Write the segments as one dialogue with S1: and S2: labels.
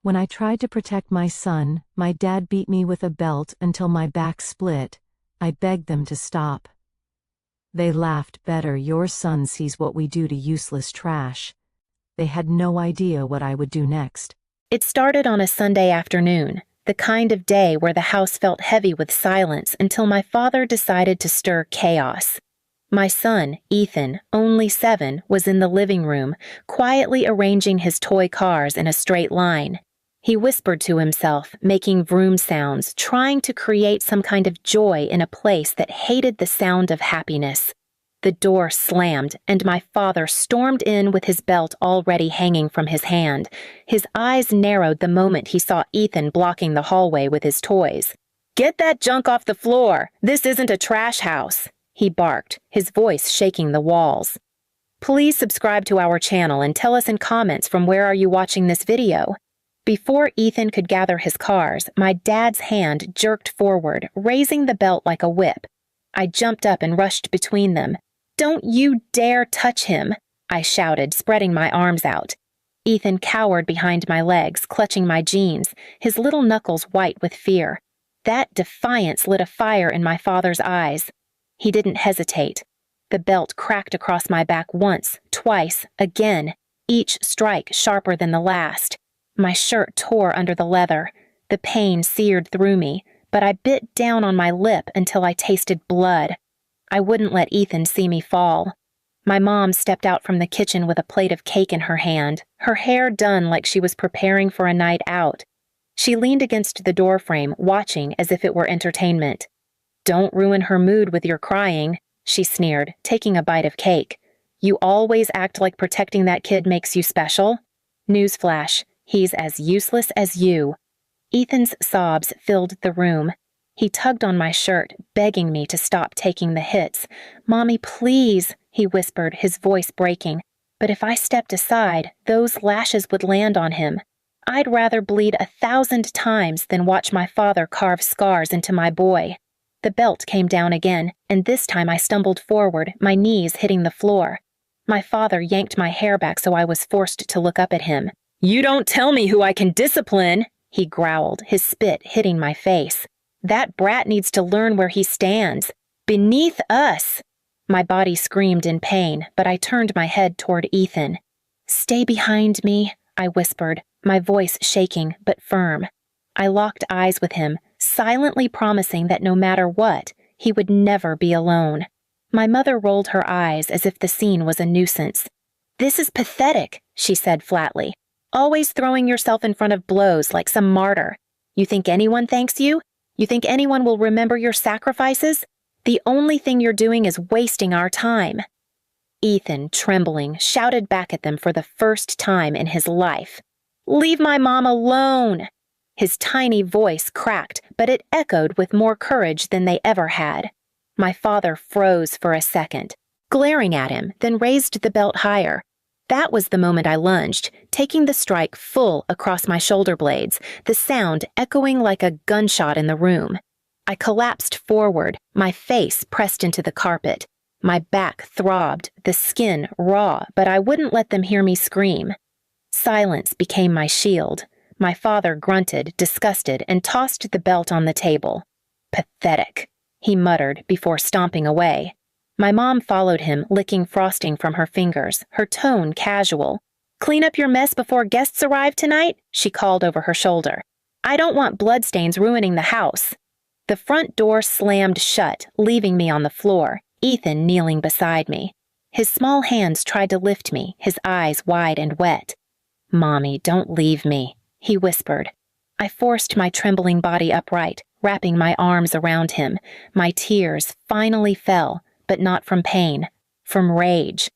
S1: When I tried to protect my son, my dad beat me with a belt until my back split. I begged them to stop. They laughed. Better, your son sees what we do to useless trash. They had no idea what I would do next.
S2: It started on a Sunday afternoon, the kind of day where the house felt heavy with silence until my father decided to stir chaos. My son, Ethan, only 7, was in the living room, quietly arranging his toy cars in a straight line. He whispered to himself, making vroom sounds, trying to create some kind of joy in a place that hated the sound of happiness. The door slammed, and my father stormed in with his belt already hanging from his hand. His eyes narrowed the moment he saw Ethan blocking the hallway with his toys. "Get that junk off the floor! This isn't a trash house!" he barked, his voice shaking the walls. Please subscribe to our channel and tell us in comments from where are you watching this video. Before Ethan could gather his cars, my dad's hand jerked forward, raising the belt like a whip. I jumped up and rushed between them. "Don't you dare touch him!" I shouted, spreading my arms out. Ethan cowered behind my legs, clutching my jeans, his little knuckles white with fear. That defiance lit a fire in my father's eyes. He didn't hesitate. The belt cracked across my back once, twice, again, each strike sharper than the last. My shirt tore under the leather. The pain seared through me, but I bit down on my lip until I tasted blood. I wouldn't let Ethan see me fall. My mom stepped out from the kitchen with a plate of cake in her hand, her hair done like she was preparing for a night out. She leaned against the doorframe, watching as if it were entertainment. "Don't ruin her mood with your crying," she sneered, taking a bite of cake. "You always act like protecting that kid makes you special. Newsflash, he's as useless as you." Ethan's sobs filled the room. He tugged on my shirt, begging me to stop taking the hits. "Mommy, please," he whispered, his voice breaking. But if I stepped aside, those lashes would land on him. I'd rather bleed 1,000 times than watch my father carve scars into my boy. The belt came down again, and this time I stumbled forward, my knees hitting the floor. My father yanked my hair back so I was forced to look up at him. "You don't tell me who I can discipline," he growled, his spit hitting my face. "That brat needs to learn where he stands. Beneath us." My body screamed in pain, but I turned my head toward Ethan. "Stay behind me," I whispered, my voice shaking but firm. I locked eyes with him, silently promising that no matter what, he would never be alone. My mother rolled her eyes as if the scene was a nuisance. "This is pathetic," she said flatly. "Always throwing yourself in front of blows like some martyr. You think anyone thanks you? You think anyone will remember your sacrifices? The only thing you're doing is wasting our time." Ethan, trembling, shouted back at them for the first time in his life. "Leave my mom alone!" His tiny voice cracked, but it echoed with more courage than they ever had. My father froze for a second, glaring at him, then raised the belt higher. That was the moment I lunged, taking the strike full across my shoulder blades, the sound echoing like a gunshot in the room. I collapsed forward, my face pressed into the carpet. My back throbbed, the skin raw, but I wouldn't let them hear me scream. Silence became my shield. My father grunted, disgusted, and tossed the belt on the table. "Pathetic," he muttered before stomping away. My mom followed him, licking frosting from her fingers, her tone casual. "Clean up your mess before guests arrive tonight?" she called over her shoulder. "I don't want bloodstains ruining the house." The front door slammed shut, leaving me on the floor, Ethan kneeling beside me. His small hands tried to lift me, his eyes wide and wet. "Mommy, don't leave me," he whispered. I forced my trembling body upright, wrapping my arms around him. My tears finally fell, but not from pain, from rage.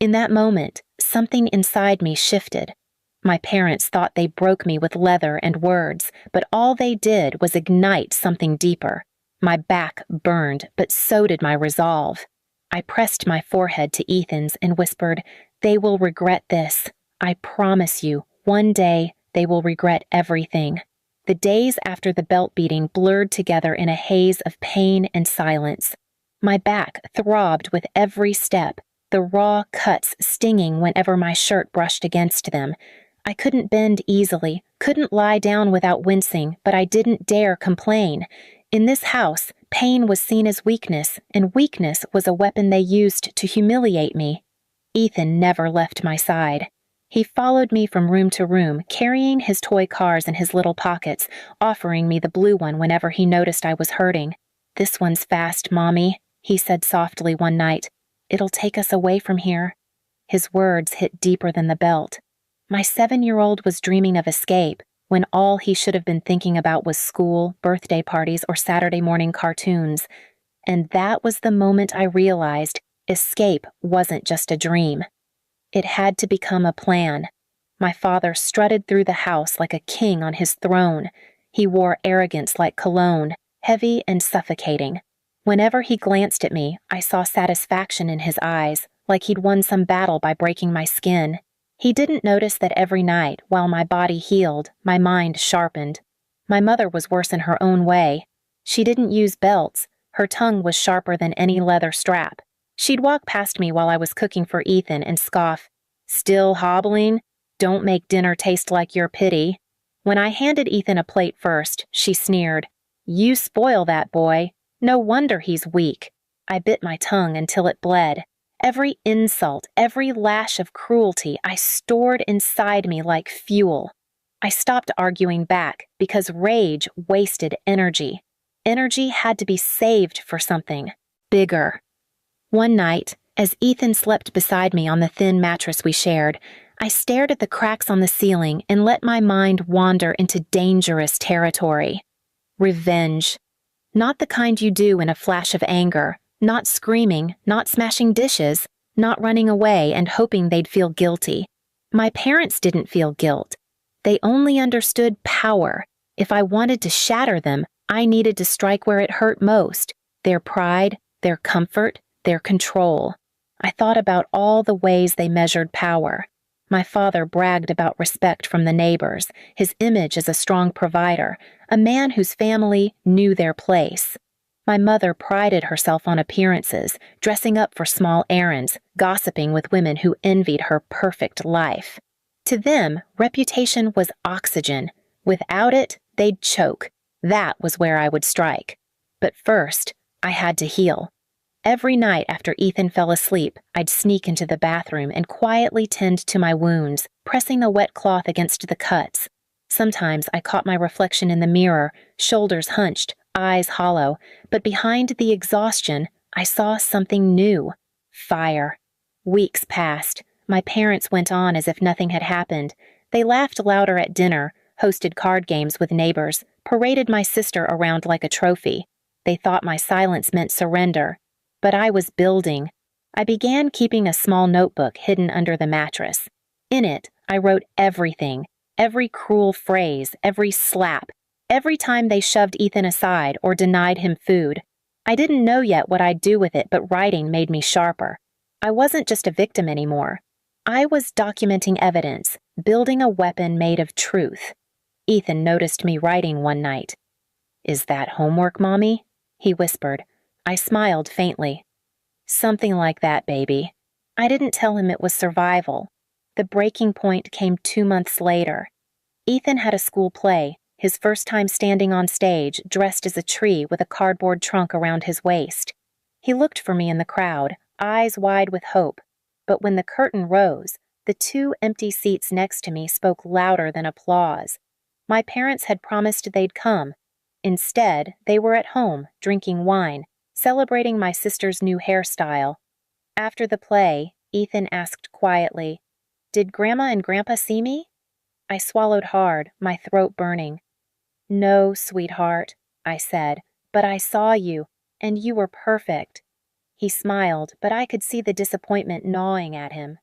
S2: In that moment, something inside me shifted. My parents thought they broke me with leather and words, but all they did was ignite something deeper. My back burned, but so did my resolve. I pressed my forehead to Ethan's and whispered, "They will regret this. I promise you, one day they will regret everything." The days after the belt beating blurred together in a haze of pain and silence. My back throbbed with every step, the raw cuts stinging whenever my shirt brushed against them. I couldn't bend easily, Couldn't lie down without wincing, but I didn't dare complain. In this house, pain was seen as weakness, and weakness was a weapon they used to humiliate me. Ethan never left my side. He followed me from room to room, carrying his toy cars in his little pockets, offering me the blue one whenever he noticed I was hurting. "This one's fast, Mommy," he said softly one night. "It'll take us away from here." His words hit deeper than the belt. My 7-year-old was dreaming of escape, when all he should have been thinking about was school, birthday parties, or Saturday morning cartoons. And that was the moment I realized escape wasn't just a dream. It had to become a plan. My father strutted through the house like a king on his throne. He wore arrogance like cologne, heavy and suffocating. Whenever he glanced at me, I saw satisfaction in his eyes, like he'd won some battle by breaking my skin. He didn't notice that every night, while my body healed, my mind sharpened. My mother was worse in her own way. She didn't use belts. Her tongue was sharper than any leather strap. She'd walk past me while I was cooking for Ethan and scoff, "Still hobbling? Don't make dinner taste like your pity." When I handed Ethan a plate first, she sneered, "You spoil that boy. No wonder he's weak." I bit my tongue until it bled. Every insult, every lash of cruelty I stored inside me like fuel. I stopped arguing back because rage wasted energy. Energy had to be saved for something bigger. One night, as Ethan slept beside me on the thin mattress we shared, I stared at the cracks on the ceiling and let my mind wander into dangerous territory. Revenge. Not the kind you do in a flash of anger, not screaming, not smashing dishes, not running away and hoping they'd feel guilty. My parents didn't feel guilt. They only understood power. If I wanted to shatter them, I needed to strike where it hurt most: their pride, their comfort, their control. I thought about all the ways they measured power. My father bragged about respect from the neighbors, his image as a strong provider, a man whose family knew their place. My mother prided herself on appearances, dressing up for small errands, gossiping with women who envied her perfect life. To them, reputation was oxygen. Without it, they'd choke. That was where I would strike. But first, I had to heal. Every night after Ethan fell asleep, I'd sneak into the bathroom and quietly tend to my wounds, pressing the wet cloth against the cuts. Sometimes I caught my reflection in the mirror, shoulders hunched, eyes hollow, but behind the exhaustion, I saw something new: fire. Weeks passed. My parents went on as if nothing had happened. They laughed louder at dinner, hosted card games with neighbors, paraded my sister around like a trophy. They thought my silence meant surrender. But I was building. I began keeping a small notebook hidden under the mattress. In it, I wrote everything, every cruel phrase, every slap, every time they shoved Ethan aside or denied him food. I didn't know yet what I'd do with it, but writing made me sharper. I wasn't just a victim anymore. I was documenting evidence, building a weapon made of truth. Ethan noticed me writing one night. "Is that homework, Mommy?" he whispered. I smiled faintly. "Something like that, baby." I didn't tell him it was survival. The breaking point came 2 months later. Ethan had a school play, his first time standing on stage, dressed as a tree with a cardboard trunk around his waist. He looked for me in the crowd, eyes wide with hope. But when the curtain rose, the 2 empty seats next to me spoke louder than applause. My parents had promised they'd come. Instead, they were at home, drinking wine, celebrating my sister's new hairstyle. After the play, Ethan asked quietly, "Did Grandma and Grandpa see me?" I swallowed hard, my throat burning. "No, sweetheart," I said, "but I saw you, and you were perfect." He smiled, but I could see the disappointment gnawing at him.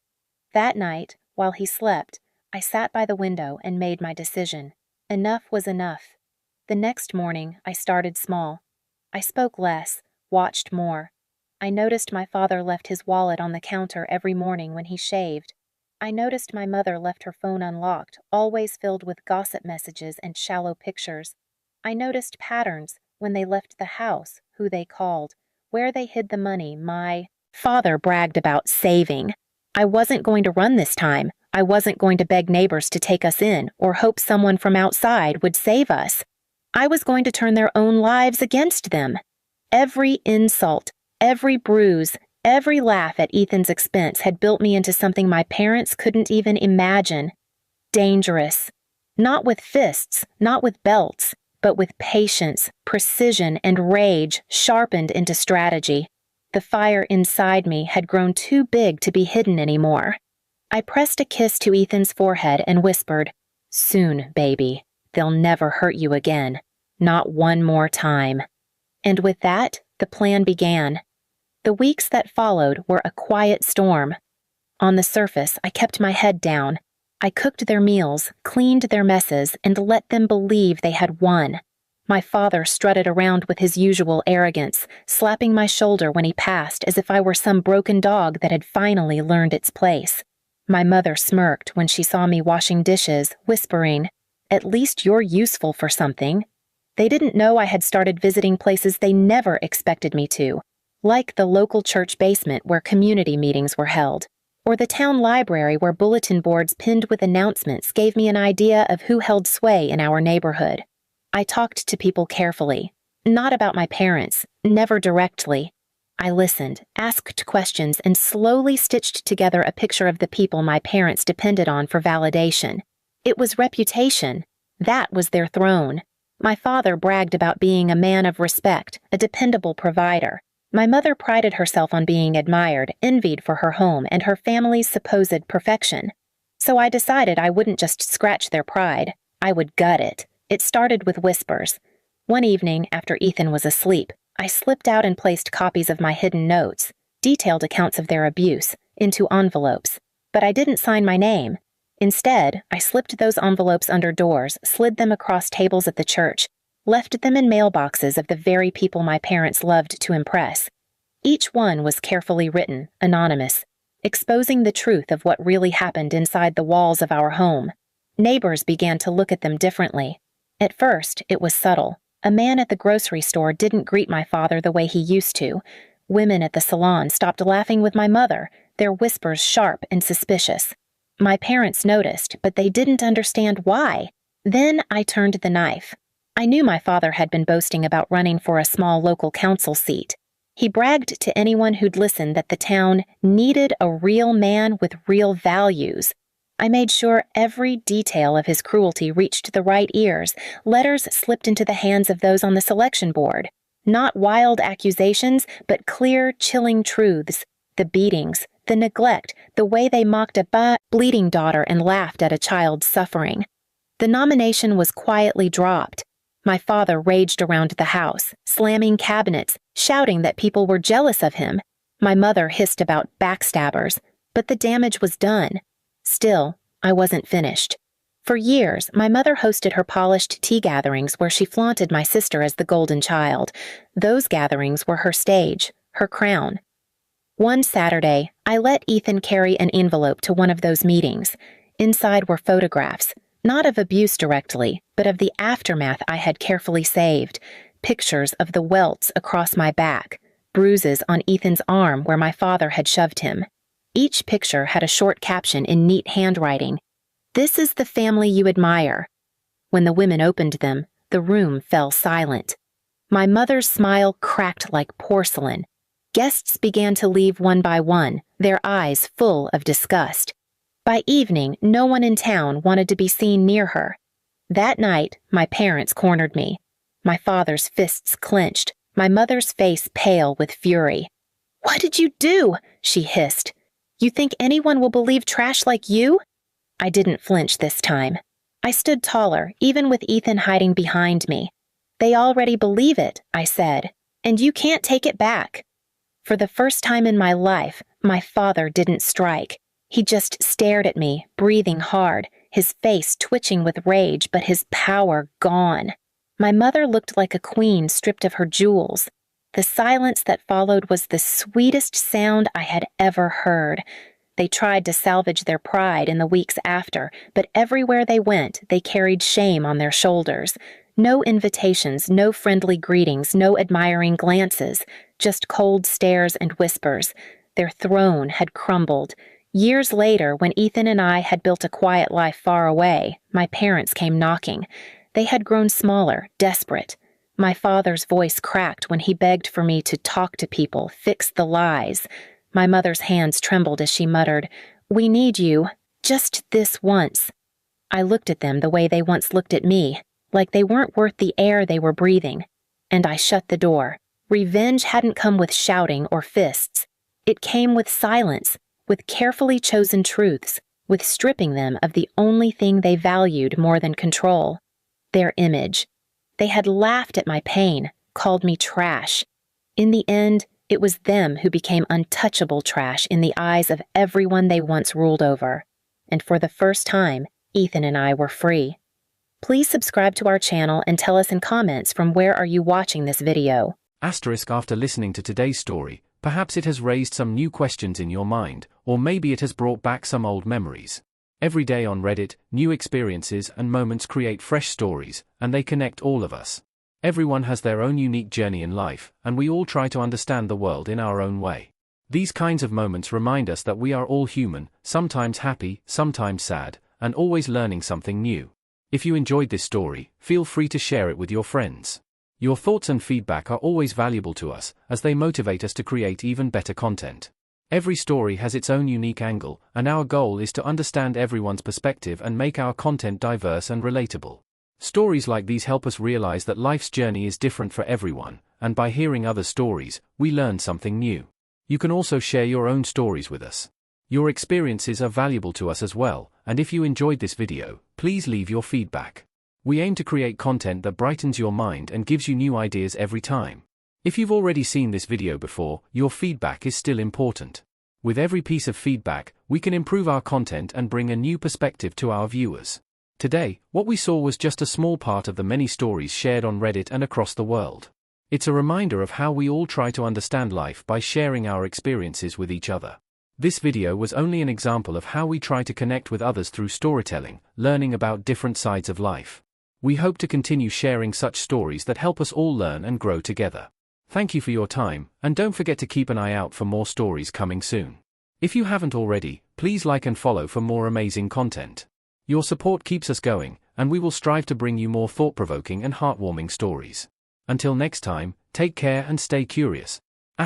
S2: That night, while he slept, I sat by the window and made my decision. Enough was enough. The next morning, I started small. I spoke less, watched more. I noticed my father left his wallet on the counter every morning when he shaved. I noticed my mother left her phone unlocked, always filled with gossip messages and shallow pictures. I noticed patterns: when they left the house, who they called, where they hid the money my father bragged about saving. I wasn't going to run this time. I wasn't going to beg neighbors to take us in or hope someone from outside would save us. I was going to turn their own lives against them. Every insult, every bruise, every laugh at Ethan's expense had built me into something my parents couldn't even imagine. Dangerous. Not with fists, not with belts, but with patience, precision, and rage sharpened into strategy. The fire inside me had grown too big to be hidden anymore. I pressed a kiss to Ethan's forehead and whispered, "Soon, baby. They'll never hurt you again. Not one more time." And with that, the plan began. The weeks that followed were a quiet storm. On the surface, I kept my head down. I cooked their meals, cleaned their messes, and let them believe they had won. My father strutted around with his usual arrogance, slapping my shoulder when he passed as if I were some broken dog that had finally learned its place. My mother smirked when she saw me washing dishes, whispering, "At least you're useful for something." They didn't know I had started visiting places they never expected me to, like the local church basement where community meetings were held, or the town library where bulletin boards pinned with announcements gave me an idea of who held sway in our neighborhood. I talked to people carefully, not about my parents, never directly. I listened, asked questions, and slowly stitched together a picture of the people my parents depended on for validation. It was reputation. That was their throne. My father bragged about being a man of respect, a dependable provider. My mother prided herself on being admired, envied for her home and her family's supposed perfection. So I decided I wouldn't just scratch their pride, I would gut it. It started with whispers. One evening, after Ethan was asleep, I slipped out and placed copies of my hidden notes, detailed accounts of their abuse, into envelopes. But I didn't sign my name. Instead, I slipped those envelopes under doors, slid them across tables at the church, left them in mailboxes of the very people my parents loved to impress. Each one was carefully written, anonymous, exposing the truth of what really happened inside the walls of our home. Neighbors began to look at them differently. At first, it was subtle. A man at the grocery store didn't greet my father the way he used to. Women at the salon stopped laughing with my mother, their whispers sharp and suspicious. My parents noticed, but they didn't understand why. Then I turned the knife. I knew my father had been boasting about running for a small local council seat. He bragged to anyone who'd listen that the town needed a real man with real values. I made sure every detail of his cruelty reached the right ears. Letters slipped into the hands of those on the selection board. Not wild accusations, but clear, chilling truths. The beatings, the neglect, the way they mocked a bleeding daughter and laughed at a child's suffering. The nomination was quietly dropped. My father raged around the house, slamming cabinets, shouting that people were jealous of him. My mother hissed about backstabbers, but the damage was done. Still, I wasn't finished. For years, my mother hosted her polished tea gatherings where she flaunted my sister as the golden child. Those gatherings were her stage, her crown. One Saturday, I let Ethan carry an envelope to one of those meetings. Inside were photographs, not of abuse directly, but of the aftermath I had carefully saved. Pictures of the welts across my back, bruises on Ethan's arm where my father had shoved him. Each picture had a short caption in neat handwriting. "This is the family you admire." When the women opened them, the room fell silent. My mother's smile cracked like porcelain. Guests began to leave one by one, their eyes full of disgust. By evening, no one in town wanted to be seen near her. That night, my parents cornered me. My father's fists clenched, my mother's face pale with fury. "What did you do?" she hissed. "You think anyone will believe trash like you?" I didn't flinch this time. I stood taller, even with Ethan hiding behind me. "They already believe it," I said, "and you can't take it back." For the first time in my life, my father didn't strike. He just stared at me, breathing hard, his face twitching with rage, but his power gone. My mother looked like a queen stripped of her jewels. The silence that followed was the sweetest sound I had ever heard. They tried to salvage their pride in the weeks after, but everywhere they went, they carried shame on their shoulders. No invitations, no friendly greetings, no admiring glances, just cold stares and whispers. Their throne had crumbled. Years later, when Ethan and I had built a quiet life far away, my parents came knocking. They had grown smaller, desperate. My father's voice cracked when he begged for me to talk to people, fix the lies. My mother's hands trembled as she muttered, "We need you, just this once." I looked at them the way they once looked at me, like they weren't worth the air they were breathing. And I shut the door. Revenge hadn't come with shouting or fists. It came with silence, with carefully chosen truths, with stripping them of the only thing they valued more than control, their image. They had laughed at my pain, called me trash. In the end, it was them who became untouchable trash in the eyes of everyone they once ruled over. And for the first time, Ethan and I were free. Please subscribe to our channel and tell us in comments from where are you watching this video.
S3: After listening to today's story, perhaps it has raised some new questions in your mind, or maybe it has brought back some old memories. Every day on Reddit, new experiences and moments create fresh stories, and they connect all of us. Everyone has their own unique journey in life, and we all try to understand the world in our own way. These kinds of moments remind us that we are all human, sometimes happy, sometimes sad, and always learning something new. If you enjoyed this story, feel free to share it with your friends. Your thoughts and feedback are always valuable to us, as they motivate us to create even better content. Every story has its own unique angle, and our goal is to understand everyone's perspective and make our content diverse and relatable. Stories like these help us realize that life's journey is different for everyone, and by hearing other stories, we learn something new. You can also share your own stories with us. Your experiences are valuable to us as well, and if you enjoyed this video, please leave your feedback. We aim to create content that brightens your mind and gives you new ideas every time. If you've already seen this video before, your feedback is still important. With every piece of feedback, we can improve our content and bring a new perspective to our viewers. Today, what we saw was just a small part of the many stories shared on Reddit and across the world. It's a reminder of how we all try to understand life by sharing our experiences with each other. This video was only an example of how we try to connect with others through storytelling, learning about different sides of life. We hope to continue sharing such stories that help us all learn and grow together. Thank you for your time, and don't forget to keep an eye out for more stories coming soon. If you haven't already, please like and follow for more amazing content. Your support keeps us going, and we will strive to bring you more thought-provoking and heartwarming stories. Until next time, take care and stay curious. **